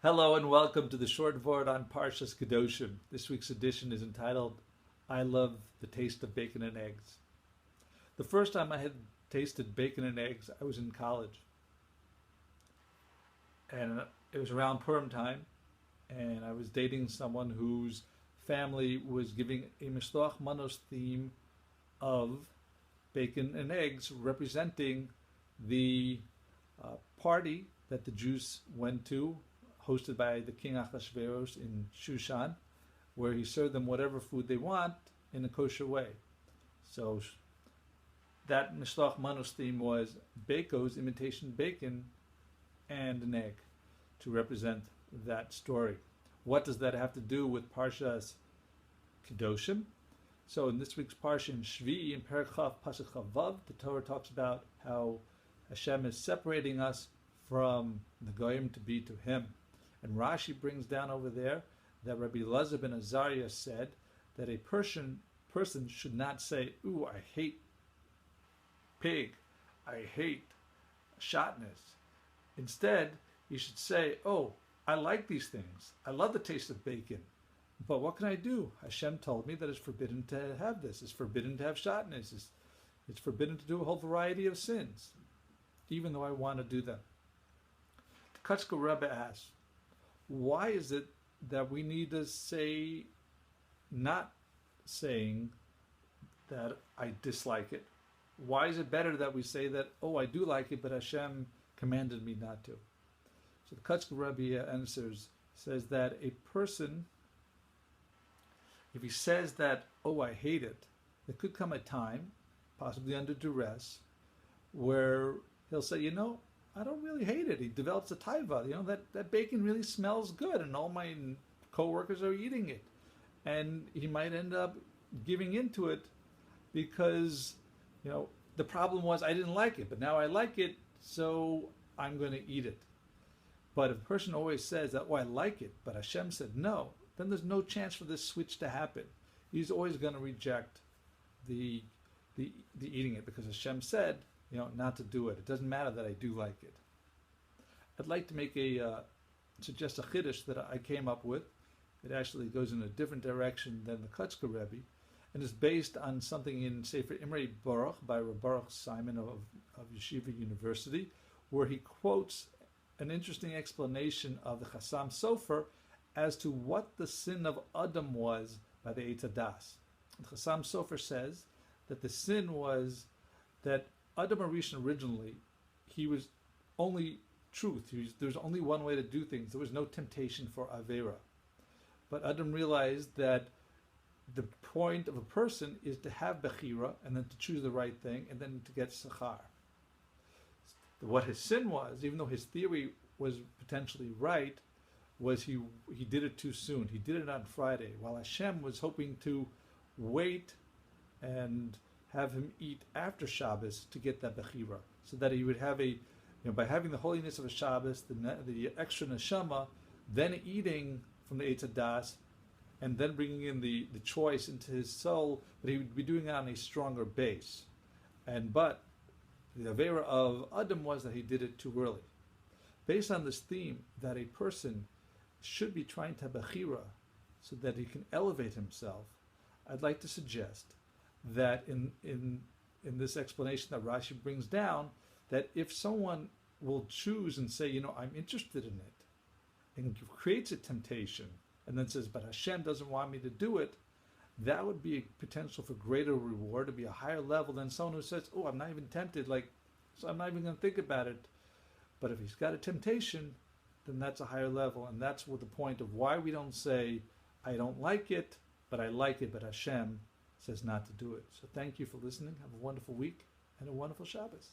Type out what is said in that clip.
Hello and welcome to the short Vort on Parshas Kedoshim. This week's edition is entitled, I Love the Taste of Bacon and Eggs. The first time I had tasted bacon and eggs, I was in college. And it was around Purim time, and I was dating someone whose family was giving a Mishloach Manos theme of bacon and eggs, representing the party that the Jews went to, hosted by the king Achashverosh in Shushan, where he served them whatever food they want in a kosher way. So that Mishloach Manos theme was Baco's imitation bacon and an egg to represent that story. What does that have to do with Parshas Kedoshim? So in this week's Parsha in Shevii, in Perek Chav Pasuk Chavav, the Torah talks about how Hashem is separating us from the Goyim to be to Him. And Rashi brings down over there that Rabbi Elazar ben Azariah said that a person should not say, "Ooh, I hate pig, I hate shotness." Instead, you should say, "Oh, I like these things. I love the taste of bacon. But what can I do? Hashem told me that it's forbidden to have this. It's forbidden to have shotness. It's forbidden to do a whole variety of sins, even though I want to do them." The Kutzka Rebbe asks, why is it that we need to say, not saying that I dislike it? Why is it better that we say that, oh, I do like it, but Hashem commanded me not to? So the Kutzka Rebbe answers, says that a person, if he says that, oh, I hate it, there could come a time, possibly under duress, where he'll say, I don't really hate it. He develops a taiva. That bacon really smells good, and all my coworkers are eating it. And he might end up giving into it because, the problem was I didn't like it, but now I like it, so I'm going to eat it. But if a person always says that, oh, I like it, but Hashem said no, then there's no chance for this switch to happen. He's always going to reject the eating it because Hashem said, not to do it. It doesn't matter that I do like it. I'd like to suggest a chiddush that I came up with. It actually goes in a different direction than the Kutzka Rebbe, and is based on something in Sefer Imrei Baruch by Reb Baruch Simon of Yeshiva University, where he quotes an interesting explanation of the Chassam Sofer as to what the sin of Adam was by the Eitz Hadas. The Chassam Sofer says that the sin was that Adam Arishon originally, he was only truth. There was only one way to do things. There was no temptation for Avera. But Adam realized that the point of a person is to have Bechira and then to choose the right thing and then to get Sachar. What his sin was, even though his theory was potentially right, was he did it too soon. He did it on Friday, while Hashem was hoping to wait and have him eat after Shabbos to get that Bechira, so that he would have by having the holiness of a Shabbos, the extra neshama, then eating from the Eitz Hadas, and then bringing in the choice into his soul, but he would be doing it on a stronger base. But the Avera of Adam was that he did it too early. Based on this theme that a person should be trying to have Bechira so that he can elevate himself, I'd like to suggest that in this explanation that Rashi brings down, that if someone will choose and say, I'm interested in it, and creates a temptation, and then says, but Hashem doesn't want me to do it, that would be a potential for greater reward, to be a higher level than someone who says, oh, I'm not even tempted, so I'm not even going to think about it. But if he's got a temptation, then that's a higher level, and that's what the point of why we don't say, I don't like it, but I like it, but Hashem says not to do it. So thank you for listening. Have a wonderful week and a wonderful Shabbos.